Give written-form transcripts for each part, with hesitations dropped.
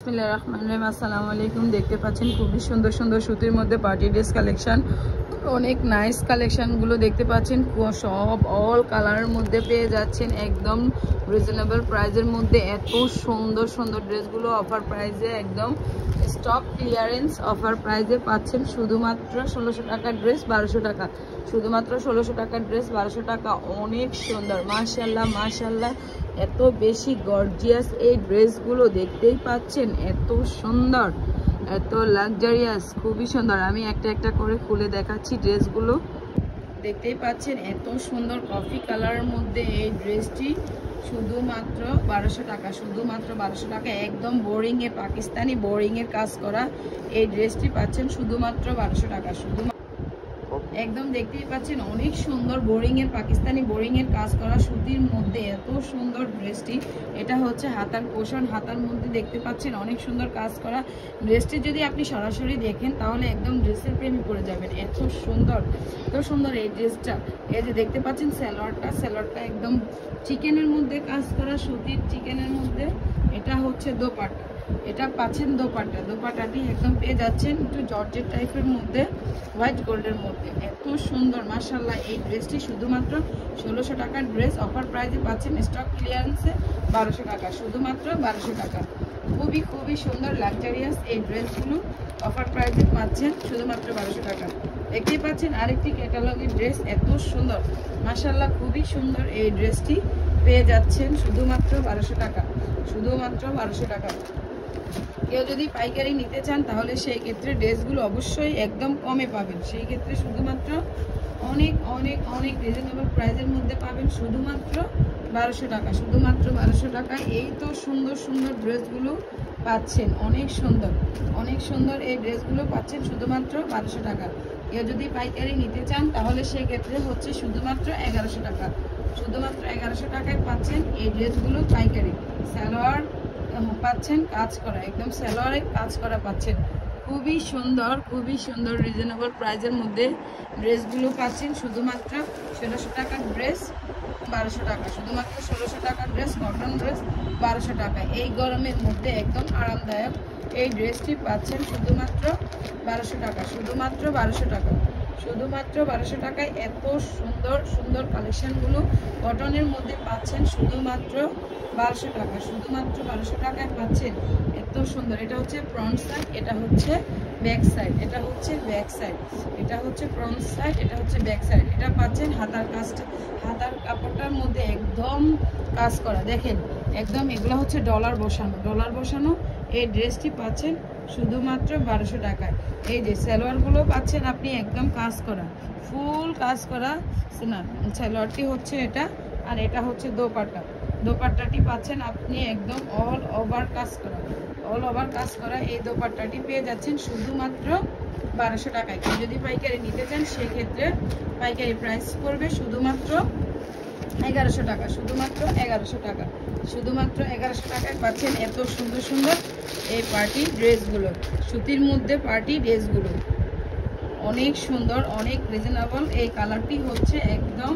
বিসমিল্লাহির রহমানির রহিম। আসসালামু আলাইকুম। দেখতে পাচ্ছেন খুবই সুন্দর সুন্দর সুতির মধ্যে পার্টি ড্রেস কালেকশন, অনেক নাইস কালেকশনগুলো দেখতে পাচ্ছেন। সব অল কালারের মধ্যে পেয়ে যাচ্ছেন একদম রিজনেবল প্রাইসের মধ্যে। এত সুন্দর সুন্দর ড্রেসগুলো অফার প্রাইসে, একদম স্টক ক্লিয়ারেন্স অফার প্রাইসে পাচ্ছেন। শুধুমাত্র 1600 টাকার ড্রেস 1200 টাকা, শুধুমাত্র 1600 টাকার ড্রেস 1200 টাকা। অনেক সুন্দর, মাশাআল্লাহ মাশাআল্লাহ, এত বেশি গর্জিয়াস এই ড্রেসগুলো দেখতেই পাচ্ছেন। এত সুন্দর, এত লাক্সারিয়াস, খুবই সুন্দর। আমি একটা একটা করে খুলে দেখাচ্ছি ড্রেসগুলো। দেখতেই পাচ্ছেন এত সুন্দর কফি কালারের মধ্যে এই ড্রেসটি শুধুমাত্র 1200 টাকা, শুধুমাত্র 1200 টাকা। একদম বোরিং এ পাকিস্তানি বোরিং এর কাজ করা এই ড্রেসটি পাচ্ছেন শুধুমাত্র 1200 টাকা। একদম দেখতেই পাচ্ছেন অনেক সুন্দর বোরিং এর পাকিস্তানি বোরিং এর কাজ করা সুতির মধ্যে এত সুন্দর ড্রেসটি। এটা হচ্ছে হাতার পোষণ, হাতার মধ্যে দেখতে পাচ্ছেন অনেক সুন্দর কাজ করা ড্রেসটি। যদি আপনি সরাসরি দেখেন তাহলে একদম ড্রেসের প্রেমে পড়ে যাবেন। এত সুন্দর, এত সুন্দর এই ড্রেসটা। এই যে দেখতে পাচ্ছেন সালোয়ারটা, সালোয়ারটা একদম চিকেনের মধ্যে কাজ করা সুতির চিকেনের মধ্যে। এটা হচ্ছে দোপাট্টা, এটা পাচ্ছেন দোপাট্টা, দোপাট্টাটি একদম পেয়ে যাচ্ছেন একটু জর্জেট টাইপের মধ্যে, হোয়াইট গোল্ডের মধ্যে। এত সুন্দর মাশাআল্লাহ। এই ড্রেসটি শুধুমাত্র 1600 টাকার ড্রেস, অফার প্রাইসে পাচ্ছেন স্টক ক্লিয়ারেন্সে 1200 টাকা, শুধুমাত্র 1200 টাকা। খুবই খুবই সুন্দর লাক্সারিয়াস এই ড্রেসগুলো অফার প্রাইসে পাচ্ছেন শুধুমাত্র 1200 টাকা। দেখতেই পাচ্ছেন আরেকটি ক্যাটালগের ড্রেস, এত সুন্দর মাশাআল্লাহ, খুবই সুন্দর এই ড্রেসটি পেয়ে যাচ্ছেন শুধুমাত্র 1200 টাকা, শুধুমাত্র 1200 টাকা। কেউ যদি পাইকারি নিতে চান তাহলে সেই ক্ষেত্রে ড্রেসগুলো অবশ্যই একদম কমে পাবেন। সেই ক্ষেত্রে শুধুমাত্র অনেক অনেক অনেক রিজনেবল প্রাইসের মধ্যে পাবেন শুধুমাত্র 1200 টাকা, শুধুমাত্র 1200 টাকায়। এই তো সুন্দর সুন্দর ড্রেসগুলো পাচ্ছেন, অনেক সুন্দর অনেক সুন্দর এই ড্রেসগুলো পাচ্ছেন শুধুমাত্র 1200 টাকা। কেউ যদি পাইকারি নিতে চান তাহলে সেই ক্ষেত্রে হচ্ছে শুধুমাত্র 1100 টাকা, শুধুমাত্র 1100 টাকায় পাচ্ছেন এই ড্রেসগুলো পাইকারি। সালোয়ার পাচ্ছেন কাজ করা, একদম সালোয়ারে কাজ করা পাচ্ছেন। খুবই সুন্দর, খুবই সুন্দর রিজনেবল প্রাইসের মধ্যে ড্রেসগুলো পাচ্ছেন শুধুমাত্র 1600 টাকার ড্রেস 1200 টাকা, শুধুমাত্র 1600 টাকার ড্রেস, কটন ড্রেস 1200 টাকা। এই গরমের মধ্যে একদম আরামদায়ক এই ড্রেসটি পাচ্ছেন শুধুমাত্র 1200 টাকা, শুধুমাত্র 1200 টাকা, শুধুমাত্র 1200 টাকায়। এত সুন্দর সুন্দর কালেকশনগুলো কটনের মধ্যে পাচ্ছেন শুধুমাত্র 1200 টাকা, শুধুমাত্র 1200 টাকায় পাচ্ছেন। এত সুন্দর, এটা হচ্ছে ফ্রন্ট সাইড, এটা হচ্ছে ব্যাক সাইড, এটা হচ্ছে ব্যাক সাইড, এটা হচ্ছে ফ্রন্ট সাইড, এটা হচ্ছে ব্যাক সাইড। এটা পাচ্ছেন হাতার কাজটা, হাতার কাপড়টার মধ্যে একদম কাজ করা, দেখেন একদম এগুলো হচ্ছে ডলার বসানো, ডলার বসানো এই ড্রেসটি পাচ্ছেন শুধুমাত্র 1200 টাকায়। এই যে সালোয়ারগুলো পাচ্ছেন আপনি একদম কাজ করা, ফুল কাজ করা না, সালোয়ারটি হচ্ছে এটা, আর এটা হচ্ছে দোপাট্টা, দোপাট্টাটি পাচ্ছেন আপনি একদম অল ওভার কাজ করা, অল ওভার কাজ করা এই দোপাট্টাটি পেয়ে যাচ্ছেন শুধুমাত্র 1200 টাকায়। কেউ যদি পাইকারি নিতে চান সেক্ষেত্রে পাইকারি প্রাইস পড়বে শুধুমাত্র 1100 টাকা, শুধুমাত্র 1100 টাকা, শুধুমাত্র 1100 টাকায় পাচ্ছেন এত সুন্দর সুন্দর এই পার্টি ড্রেসগুলো। সুতির মধ্যে পার্টি ড্রেসগুলো অনেক সুন্দর, অনেক রিজনেবল। এই কালারটি হচ্ছে একদম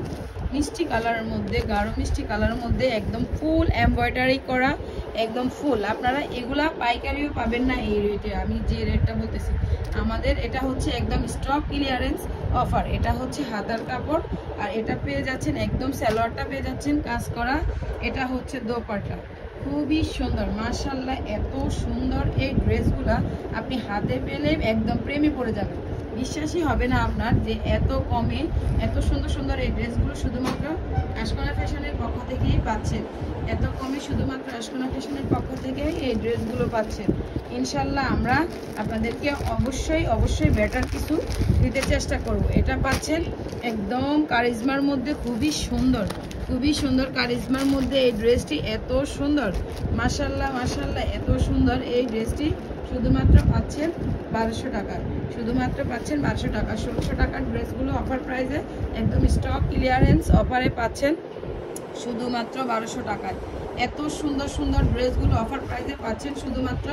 মিষ্টি কালারের মধ্যে, গাঢ় মিষ্টি কালারের মধ্যে, একদম ফুল এমব্রয়ডারি করা, একদম ফুল। আপনারা এগুলা পাইকারিও পাবেন না এই রেটে, আমি যে রেটটা বলতেছি। আমাদের এটা হচ্ছে একদম স্টক ক্লিয়ারেন্স অফার। এটা হচ্ছে হাতার কাপড়, আর এটা পেয়ে যাচ্ছেন একদম সালোয়ারটা পেয়ে যাচ্ছেন কাজ করা। এটা হচ্ছে দোপাট্টা, খুবই সুন্দর মাশাআল্লাহ। এত সুন্দর এই ড্রেসগুলা আপনি হাতে পেলে একদম প্রেমে পড়ে যাবেন। বিশ্বাসই হবে না আপনার যে এত কমে এত সুন্দর সুন্দর এই ড্রেসগুলো শুধুমাত্র আশকোনা ফ্যাশনের পক্ষ থেকেই পাচ্ছেন। এত কমে শুধুমাত্র আশকোনা ফ্যাশনের পক্ষ থেকে এই ড্রেসগুলো পাচ্ছেন। ইনশাল্লাহ আমরা আপনাদেরকে অবশ্যই অবশ্যই বেটার কিছু দিতে চেষ্টা করব। এটা পাচ্ছেন একদম কারিজমার মধ্যে, খুবই সুন্দর, খুবই সুন্দর কারিজমার মধ্যে এই ড্রেসটি। এত সুন্দর মাশাআল্লাহ মাশাআল্লাহ, এত সুন্দর এই ড্রেসটি শুধুমাত্র পাচ্ছেন 1200 টাকা, শুধুমাত্র পাচ্ছেন 1200 টাকা। 1600 টাকার ড্রেসগুলো অফার প্রাইসে একদম স্টক ক্লিয়ারেন্স অফারে পাচ্ছেন শুধুমাত্র 1200 টাকায়। এত সুন্দর সুন্দর ড্রেসগুলো অফার প্রাইসে পাচ্ছেন শুধুমাত্র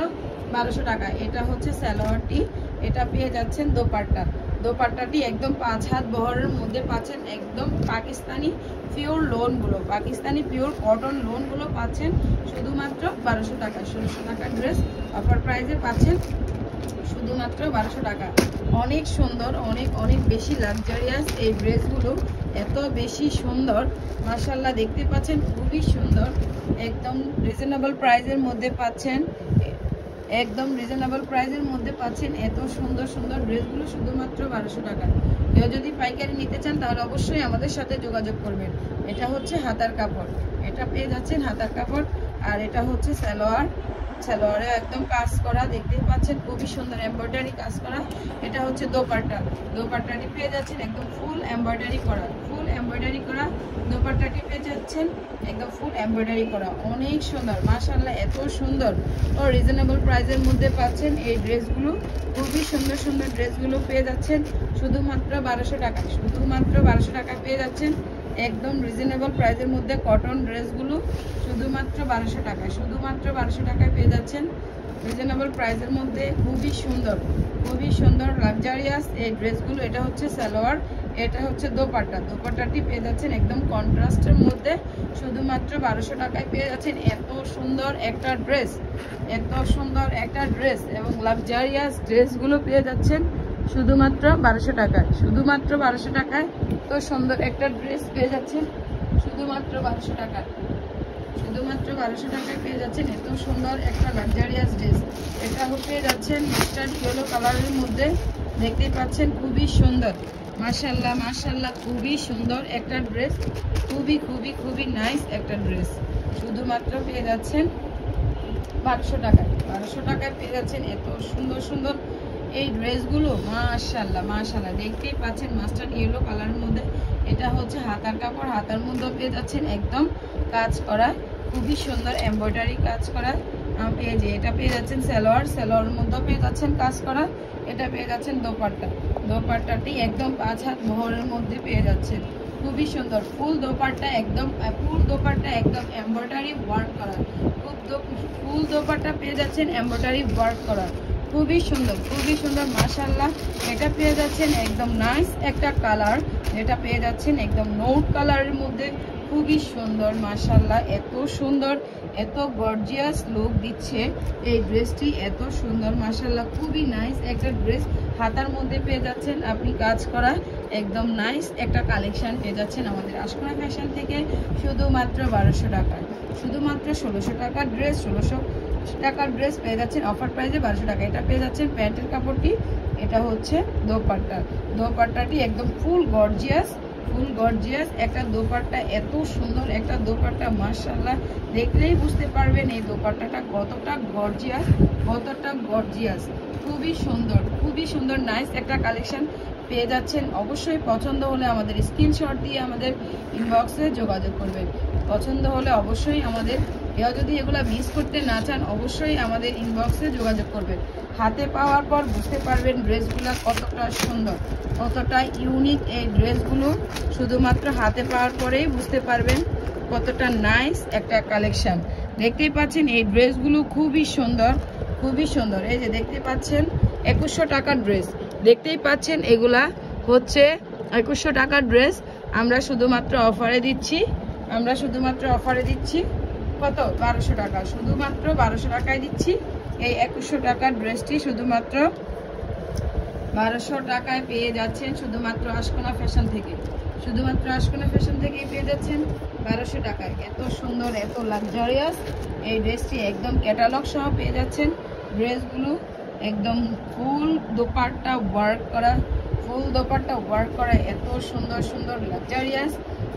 1200 টাকা। এটা হচ্ছে সালোয়ারটি, এটা পেয়ে যাচ্ছেন দোপাট্টা, দোপাট্টাটি একদম 5 হাত বহরের মধ্যে পাচ্ছেন একদম পাকিস্তানি পিওর লোনগুলো, পাকিস্তানি পিওর কটন লোনগুলো পাচ্ছেন শুধুমাত্র 1200 টাকা। 1600 টাকার ড্রেস অফার প্রাইসে পাচ্ছেন শুধুমাত্র 1200 টাকা। অনেক সুন্দর, অনেক অনেক বেশি লাক্সারিয়াস এই ড্রেসগুলো, এত বেশি সুন্দর মাশাআল্লাহ। দেখতে পাচ্ছেন খুবই সুন্দর, একদম রিজনেবল প্রাইসের মধ্যে পাচ্ছেন, একদম রিজনেবল প্রাইসের মধ্যে পাচ্ছেন এত সুন্দর সুন্দর ড্রেসগুলো শুধুমাত্র 1200 টাকা। কেউ যদি পাইকারি নিতে চান তাহলে অবশ্যই আমাদের সাথে যোগাযোগ করবেন। এটা হচ্ছে হাতার কাপড়, এটা পেয়ে যাচ্ছেন হাতার কাপড়। আর এটা হচ্ছে সালোয়ার, সালোয়ারে একদম কাজ করা, দেখতেই পাচ্ছেন খুবই সুন্দর এমব্রয়ডারি কাজ করা। এটা হচ্ছে দোপাট্টা, দোপাট্টাটি পেয়ে যাচ্ছেন একদম ফুল এমব্রয়ডারি করা, ফুল এমব্রয়ডারি করা দোপাট্টাটি পেয়ে যাচ্ছেন একদম ফুল এমব্রয়ডারি করা। অনেক সুন্দর মাশাআল্লাহ, এত সুন্দর ও রিজনেবল প্রাইসের মধ্যে পাচ্ছেন এই ড্রেসগুলো। খুবই সুন্দর সুন্দর ড্রেসগুলো পেয়ে যাচ্ছেন শুধুমাত্র 1200 টাকা, শুধুমাত্র 1200 টাকা পেয়ে যাচ্ছেন একদম রিজনেবল প্রাইসের মধ্যে কটন ড্রেসগুলো শুধুমাত্র 1200 টাকা, শুধুমাত্র 1200 টাকায় পেয়ে যাচ্ছেন রিজনেবল প্রাইসের মধ্যে। খুবই সুন্দর, খুবই সুন্দর লাক্সারিয়াস এই ড্রেসগুলো। এটা হচ্ছে সালোয়ার, এটা হচ্ছে দোপাট্টা, দোপাট্টাটি পেয়ে যাচ্ছেন একদম কন্ট্রাস্টের মধ্যে শুধুমাত্র 1200 টাকায় পেয়ে যাচ্ছেন এত সুন্দর একটা ড্রেস, এত সুন্দর একটা ড্রেস এবং লাক্সারিয়াস ড্রেসগুলো পেয়ে যাচ্ছেন শুধুমাত্র 1200 টাকায়, শুধুমাত্র 1200 টাকায়। তো সুন্দর একটা ড্রেস পেয়ে যাচ্ছেন শুধুমাত্র 1200 টাকায়, শুধুমাত্র 1200 টাকায় পেয়ে যাচ্ছেন এত সুন্দর একটা লাক্সারিয়াস ড্রেস। এটা পেয়ে যাচ্ছেন মাস্টার্ড ইয়েলো কালারের মধ্যে, দেখতেই পাচ্ছেন খুবই সুন্দর মাশাআল্লাহ, মাশাআল্লাহ খুবই সুন্দর একটা ড্রেস, খুবই খুবই খুবই নাইস একটা ড্রেস। শুধুমাত্র পেয়ে যাচ্ছেন 1200 টাকায়, 1200 টাকায় পেয়ে যাচ্ছেন এত সুন্দর সুন্দর এই ড্রেসগুলো মাশাআল্লাহ, মাশাআল্লাহ। দেখতেই পাচ্ছেন মাস্টার্ড ইয়েলো কালারের মধ্যে। এটা হচ্ছে হাতার কাপড়, হাতার মধ্যে পেয়ে যাচ্ছেন একদম কাজ করা, খুবই সুন্দর এমব্রয়ডারি কাজ করা পেয়েছে। এটা পেয়ে যাচ্ছেন সালোয়ার, সালোয়ারের মধ্যে পেয়ে যাচ্ছেন কাজ করা। এটা পেয়ে যাচ্ছেন দোপাট্টা, দোপাট্টাটি একদম 5 হাত বহরের মধ্যে পেয়ে যাচ্ছেন, খুবই সুন্দর ফুল দোপাট্টা, একদম ফুল দোপাট্টা একদম এমব্রয়ডারি ওয়ার্ক করা, ফুল দোপাট্টা পেয়ে যাচ্ছেন এমব্রয়ডারি ওয়ার্ক করা, খুবই সুন্দর, খুবই সুন্দর মাশাআল্লাহ। এটা পেয়ে যাচ্ছেন একদম নাইস একটা কালার, যেটা পেয়ে যাচ্ছেন একদম নোট কালারের মধ্যে, খুবই সুন্দর মাশাআল্লাহ। এত সুন্দর, এত গর্জিয়াস লুক দিচ্ছে এই ড্রেসটি, এত সুন্দর মাশাআল্লাহ, খুবই নাইস একটা ড্রেস। হাতার মধ্যে পেয়ে যাচ্ছেন আপনি কাজ করা একদম নাইস একটা কালেকশন পেয়ে যাচ্ছেন আমাদের আশকোনা ফ্যাশন থেকে শুধুমাত্র 1200 টাকায়, শুধুমাত্র 1600 টাকার ড্রেস, 1600 টাকার ড্রেস পেয়ে যাচ্ছেন অফার প্রাইসে 1200 টাকা। এটা পেয়ে যাচ্ছেন প্যান্টের কাপড়টি, এটা হচ্ছে দোপাট্টা, দোপাট্টাটি একদম ফুল গর্জিয়াস, ফুল গর্জিয়াস একটা দোপাট্টা, এত সুন্দর একটা দোপাট্টা মাশাআল্লাহ। দেখলেই বুঝতে পারবেন এই দোপাট্টাটা কতটা গর্জিয়াস, কতটা গর্জিয়াস, খুবই সুন্দর, খুবই সুন্দর নাইস একটা কালেকশন পেয়ে যাচ্ছেন। অবশ্যই পছন্দ হলে আমাদের স্ক্রিনশট দিয়ে আমাদের ইনবক্সে যোগাযোগ করবেন, পছন্দ হলে অবশ্যই আমাদের, কেউ যদি এগুলো মিস করতে না চান অবশ্যই আমাদের ইনবক্সে যোগাযোগ করবেন। হাতে পাওয়ার পর বুঝতে পারবেন ড্রেসগুলো কতটা সুন্দর, কতটা ইউনিক এই ড্রেসগুলো, শুধুমাত্র হাতে পাওয়ার পরেই বুঝতে পারবেন কতটা নাইস একটা কালেকশন। দেখতেই পাচ্ছেন এই ড্রেসগুলো খুবই সুন্দর, খুবই সুন্দর। এই যে দেখতে পাচ্ছেন 2100 টাকার ড্রেস, দেখতেই পাচ্ছেন এগুলা হচ্ছে 2100 টাকার ড্রেস। আমরা শুধুমাত্র অফারে দিচ্ছি, আমরা শুধুমাত্র অফারে দিচ্ছি কত 1200 টাকা, শুধুমাত্র 1200 টাকায় দিচ্ছি এই 2100 টাকার ড্রেসটি, শুধুমাত্র 1200 টাকায় পেয়ে যাচ্ছেন শুধুমাত্র আশকোনা ফ্যাশন থেকে, শুধুমাত্র আশকোনা ফ্যাশন থেকেই পেয়ে যাচ্ছেন 1200 টাকায়। এত সুন্দর, এত লাক্সারিয়াস এই ড্রেসটি একদম ক্যাটালগ সহ পেয়ে যাচ্ছেন ড্রেসগুলো, একদম ফুল দোপাট্টা ওয়ার্ক করা, ফুল দোপাট্টা ওয়ার্ক করা, এত সুন্দর সুন্দর লাক্সারিয়াস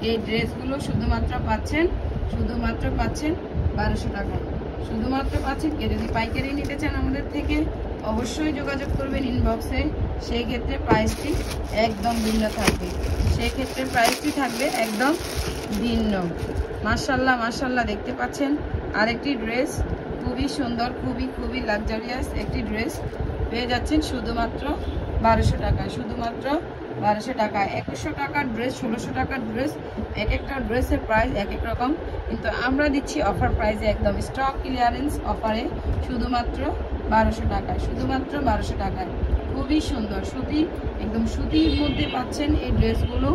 এই ড্রেসগুলো শুধুমাত্র পাচ্ছেন, শুধুমাত্র পাচ্ছেন 1200 টাকা, শুধুমাত্র পাচ্ছেন। কে যদি পাইকারি নিতে চান আমাদের থেকে অবশ্যই যোগাযোগ করবেন ইনবক্সে, সেই ক্ষেত্রে প্রাইসটি একদম ভিন্ন থাকবে, সেই ক্ষেত্রে প্রাইসটি থাকবে একদম ভিন্ন। মাশাআল্লাহ, মাশাআল্লাহ দেখতে পাচ্ছেন আরেকটি ড্রেস, খুবই সুন্দর, খুবই খুবই লাক্সারিয়াস একটি ড্রেস পেয়ে যাচ্ছেন শুধুমাত্র 1200 টাকা, শুধুমাত্র 1200 টাকা। 2100 টাকার ড্রেস, 1600 টাকার ড্রেস, এক একটা ড্রেসের প্রাইস এক এক রকম, কিন্তু আমরা দিচ্ছি অফার প্রাইসে একদম স্টক ক্লিয়ারেন্স অফারে শুধুমাত্র 1200 টাকায়, শুধুমাত্র 1200 টাকায়। খুবই সুন্দর সুতি, একদম সুতির মধ্যে পাচ্ছেন এই ড্রেসগুলো,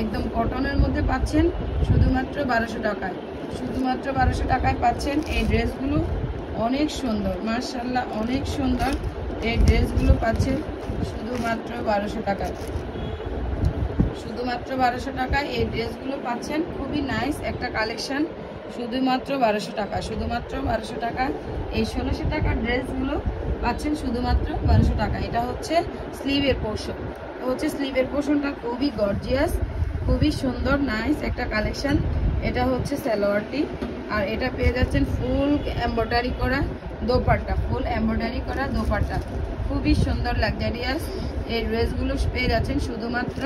একদম কটনের মধ্যে পাচ্ছেন শুধুমাত্র 1200 টাকায়, শুধুমাত্র 1200 টাকায় পাচ্ছেন এই ড্রেসগুলো। অনেক সুন্দর, মাশাআল্লাহ অনেক সুন্দর। এই ড্রেসগুলো পাচ্ছেন শুধুমাত্র 1200 টাকায়, শুধুমাত্র 1200 টাকায় এই ড্রেসগুলো পাচ্ছেন। খুবই নাইস একটা কালেকশন, শুধুমাত্র 1200 টাকা, শুধুমাত্র 1200 টাকা। এই 1600 টাকার ড্রেসগুলো পাচ্ছেন শুধুমাত্র 1200 টাকা। এটা হচ্ছে স্লিভের পোর্শন, হচ্ছে স্লিভের পোর্শনটা খুবই গর্জিয়াস, খুবই সুন্দর নাইস একটা কালেকশন। এটা হচ্ছে সালোয়ারটি, আর এটা পেয়ে যাচ্ছেন ফুল এমব্রয়ডারি করা দোপাট্টা, ফুল এমব্রয়ডারি করা দোপাট্টা, খুবই সুন্দর লাক্সারিয়াস। এই ড্রেসগুলো পেয়ে যাচ্ছেন শুধুমাত্র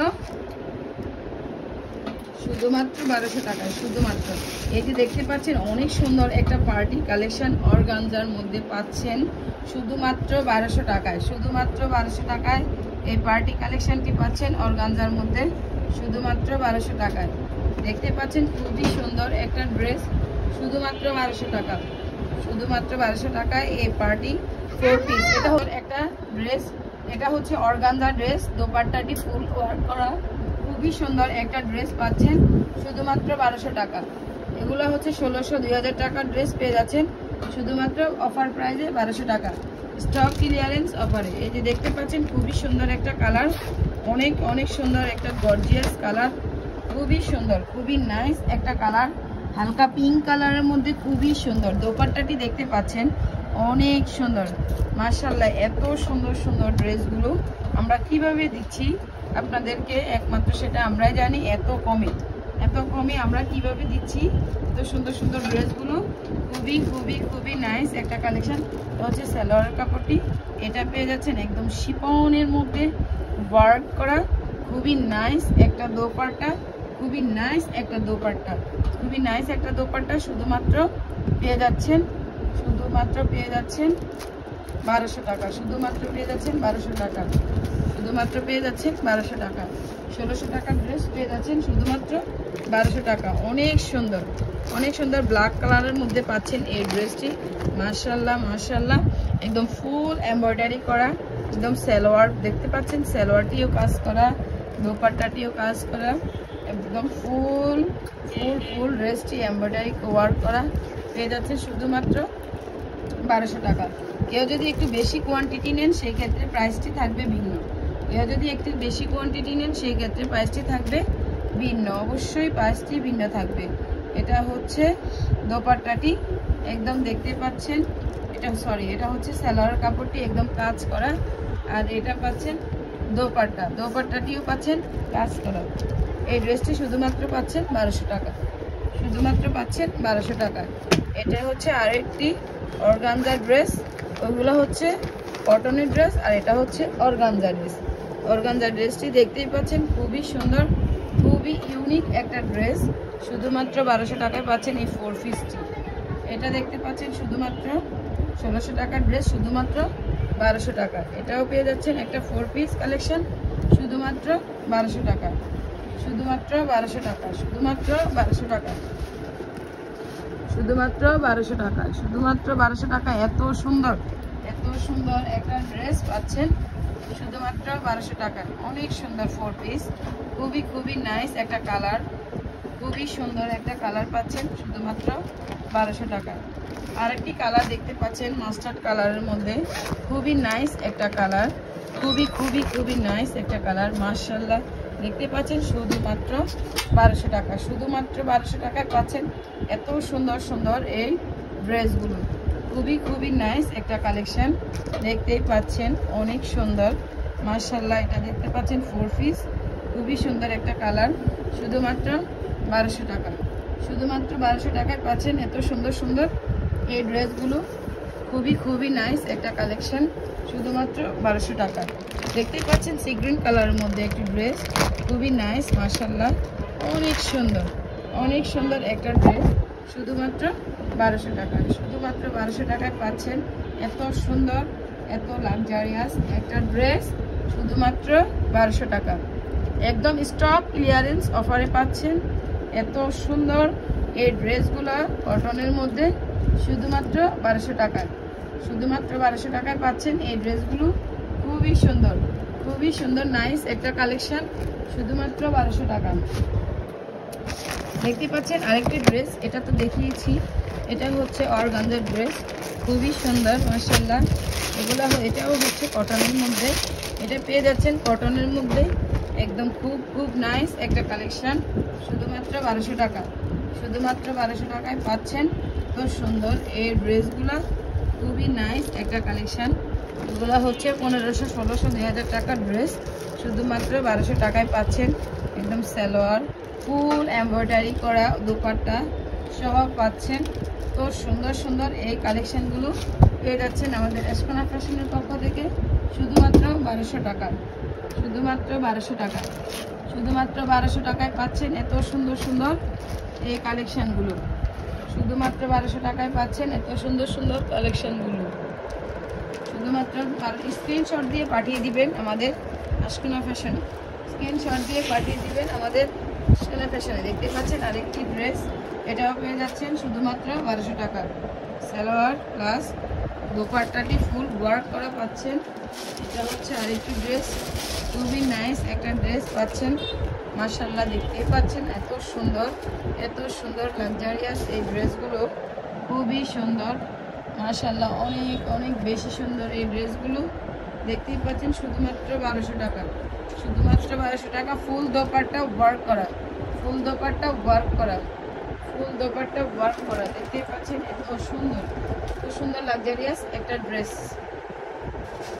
1200 টাকায়, শুধুমাত্র। এই যে দেখতে পাচ্ছেন অনেক সুন্দর একটা পার্টি কালেকশন অর্গানজার মধ্যে পাচ্ছেন শুধুমাত্র 1200 টাকায়, শুধুমাত্র 1200 টাকায় এই পার্টি কালেকশনটি পাচ্ছেন অর্গানজার মধ্যে শুধুমাত্র 1200 টাকায়। দেখতে পাচ্ছেন খুবই সুন্দর একটা ড্রেস, শুধুমাত্র 1200 টাকা, শুধুমাত্র 1200 টাকায় এই পার্টি 4 পিস। এটা হল একটা ড্রেস, এটা হচ্ছে অর্গানজা ড্রেস, দোপাট্টাটি ফুল ওয়ার্ক করা, খুবই সুন্দর একটা ড্রেস পাচ্ছেন শুধুমাত্র 1200 টাকা। এগুলো হচ্ছে 1600 2000 টাকার ড্রেস পেয়ে যাচ্ছেন শুধুমাত্র অফার প্রাইসে 1200 টাকা, স্টক ক্লিয়ারেন্স অফারে। এই যে দেখতে পাচ্ছেন খুবই সুন্দর একটা কালার, অনেক অনেক সুন্দর একটা গর্জিয়াস কালার, খুবই সুন্দর, খুবই নাইস একটা কালার, হালকা পিঙ্ক কালারের মধ্যে খুবই সুন্দর। দোপাট্টাটি দেখতে পাচ্ছেন অনেক সুন্দর, মাশাআল্লাহ। এত সুন্দর সুন্দর ড্রেসগুলো আমরা কিভাবে দিচ্ছি আপনাদেরকে, একমাত্র সেটা আমরাই জানি। এত কমে আমরা কিভাবে দিচ্ছি এত সুন্দর সুন্দর ড্রেসগুলো, খুবই খুবই খুবই নাইস একটা কালেকশন। এটা হচ্ছে সালোয়ার কাপড়টি, এটা পেয়ে যাচ্ছেন একদম শিফনের মধ্যে ওয়ার্ক করা, খুবই নাইস একটা দোপাট্টা, খুবই নাইস একটা দোপাট্টা, খুবই নাইস একটা দোপাট্টা। শুধুমাত্র পেয়ে যাচ্ছেন 1200 টাকা, শুধুমাত্র পেয়ে যাচ্ছেন 1200 টাকা, শুধুমাত্র পেয়ে যাচ্ছেন 1200 টাকা। 1600 টাকার ড্রেস পেয়ে যাচ্ছেন শুধুমাত্র 1200 টাকা। অনেক সুন্দর, অনেক সুন্দর ব্ল্যাক কালারের মধ্যে পাচ্ছেন এই ড্রেসটি, মাশাআল্লাহ মাশাআল্লাহ। একদম ফুল এমব্রয়ডারি করা, একদম সালোয়ার দেখতে পাচ্ছেন, সালোয়ারটিও কাজ করা, দোপাট্টাটিও কাজ করা, একদম ফুল ড্রেসটি এমব্রয়ডারি ওয়ার্ক করা পেয়ে যাচ্ছে শুধুমাত্র 1200 টাকা। কেউ যদি একটু বেশি কোয়ান্টিটি নেন সেই ক্ষেত্রে প্রাইসটি থাকবে ভিন্ন, কেউ যদি একটু বেশি কোয়ান্টিটি নেন সেই ক্ষেত্রে প্রাইসটি থাকবে ভিন্ন, অবশ্যই প্রাইসটি ভিন্ন থাকবে। এটা হচ্ছে দোপাট্টাটি, একদম দেখতে পাচ্ছেন, এটা হচ্ছে সালোয়ার কাপড়টি একদম কাজ করা, আর এটা পাচ্ছেন দোপাট্টা, দোপাট্টাটিও পাচ্ছেন কাজ করা। এই ড্রেসটি শুধুমাত্র পাচ্ছেন 1200 টাকা, শুধুমাত্র পাচ্ছেন 1200 টাকা। এটা হচ্ছে আরেকটি অর্গানজা ড্রেস, ওইগুলো হচ্ছে কটনের ড্রেস, আর এটা হচ্ছে অর্গানজা ড্রেস। অর্গানজা ড্রেসটি দেখতেই পাচ্ছেন খুবই সুন্দর, খুবই ইউনিক একটা ড্রেস, শুধুমাত্র 1200 টাকায় পাচ্ছেন এই 4 পিসটি। এটা দেখতে পাচ্ছেন শুধুমাত্র 1600 টাকার ড্রেস, শুধুমাত্র 1200 টাকা। এটাও পেয়ে যাচ্ছেন একটা 4 পিস কালেকশন শুধুমাত্র 1200 টাকা, শুধুমাত্র 1200 টাকা, শুধুমাত্র 1200 টাকা, শুধুমাত্র 1200 টাকা, শুধুমাত্র 1200 টাকা। এত সুন্দর একটা ড্রেস পাচ্ছেন শুধুমাত্র 1200 টাকা। অনেক সুন্দর 4 পিস, খুবই খুবই নাইস একটা কালার, খুবই সুন্দর একটা কালার পাচ্ছেন শুধুমাত্র 1200 টাকা। আরেকটি কালার দেখতে পাচ্ছেন মাস্টার্ড কালারের মধ্যে, খুবই নাইস একটা কালার, খুবই খুবই খুবই নাইস একটা কালার, মাশাআল্লাহ। দেখতে পাচ্ছেন শুধুমাত্র 1200 টাকা, শুধুমাত্র 1200 টাকায় পাচ্ছেন এত সুন্দর সুন্দর এই ড্রেসগুলো, খুবই খুবই নাইস একটা কালেকশন। দেখতেই পাচ্ছেন অনেক সুন্দর, মাশাআল্লাহ। এটা দেখতে পাচ্ছেন 4 পিস, খুবই সুন্দর একটা কালার, শুধুমাত্র 1200 টাকা, শুধুমাত্র 1200 টাকায় পাচ্ছেন এত সুন্দর সুন্দর এই ড্রেসগুলো, খুবই খুবই নাইস একটা কালেকশন, শুধুমাত্র 1200 টাকা। দেখতেই পাচ্ছেন সি গ্রিন কালারের মধ্যে একটি ড্রেস, খুবই নাইস মাশাআল্লাহ, অনেক সুন্দর একটা ড্রেস, শুধুমাত্র 1200 টাকা, শুধুমাত্র 1200 টাকায় পাচ্ছেন এত সুন্দর এত লাক্সারিয়াস একটা ড্রেস, শুধুমাত্র 1200 টাকা। একদম স্টক ক্লিয়ারেন্স অফারে পাচ্ছেন এত সুন্দর এই ড্রেসগুলো কটনের মধ্যে শুধুমাত্র 1200 টাকায়, শুধুমাত্র 1200 টাকায় পাচ্ছেন এই ড্রেসগুলো, খুবই সুন্দর নাইস একটা কালেকশন, শুধুমাত্র 1200 টাকা। দেখতে পাচ্ছেন আরেকটি ড্রেস, এটা তো দেখিয়েছি, এটা হচ্ছে অর্গানজার ড্রেস, খুবই সুন্দর মাশাআল্লাহ। এটাও হচ্ছে কটনের মধ্যে, এটা পেয়ে যাচ্ছেন কটনের মধ্যে, একদম খুব নাইস একটা কালেকশন। শুধুমাত্র 1200 টাকা, শুধুমাত্র 1200 টাকায় পাচ্ছেন। তো সুন্দর এই ড্রেসগুলো, খুবই নাইস একটা কালেকশন। এগুলো হচ্ছে 1500, 1600, 2000 টাকার ড্রেস, শুধুমাত্র 1200 টাকায় পাচ্ছেন। একদম সালোয়ার, ফুল এমব্রয়ডারি করা দোপাট্টা সহ পাচ্ছেন। তো সুন্দর এই কালেকশনগুলো পেয়ে যাচ্ছেন আমাদের এসকোনা ফ্যাশনের পক্ষ থেকে, শুধুমাত্র 1200 টাকা, শুধুমাত্র 1200 টাকা, শুধুমাত্র 1200 টাকায় পাচ্ছেন এত সুন্দর এই কালেকশনগুলো। শুধুমাত্র 1200 টাকায় পাচ্ছেন এত সুন্দর কালেকশনগুলো। শুধুমাত্র স্ক্রিনশট দিয়ে পাঠিয়ে দিবেন আমাদের এসকোনা ফ্যাশনে, স্ক্রিনশট দিয়ে পাঠিয়ে দিবেন আমাদের এসকোনা ফ্যাশনে। দেখতে পাচ্ছেন আরেকটি ড্রেস, এটাও পেয়ে যাচ্ছেন শুধুমাত্র 1200 টাকা। সালোয়ার প্লাস দোপাট্টাটি ফুল ওয়ার্ক করা পাচ্ছেন। এটা হচ্ছে আরেকটি ড্রেস, খুবই নাইস একটা ড্রেস পাচ্ছেন মাশাআল্লাহ। দেখতেই পাচ্ছেন এত সুন্দর লাক্সারিয়াস এই ড্রেসগুলো, খুবই সুন্দর মাশাআল্লাহ, অনেক বেশি সুন্দর এই ড্রেসগুলো। দেখতেই পাচ্ছেন শুধুমাত্র 1200 টাকা, শুধুমাত্র 1200 টাকা। ফুল দোপাট্টা ওয়ার্ক করা, ফুল দোপাট্টা ওয়ার্ক করা, ফুল দোপাট্টা ওয়ার্ক করা। দেখতেই পাচ্ছেন এত সুন্দর লাক্সারিয়াস একটা ড্রেস।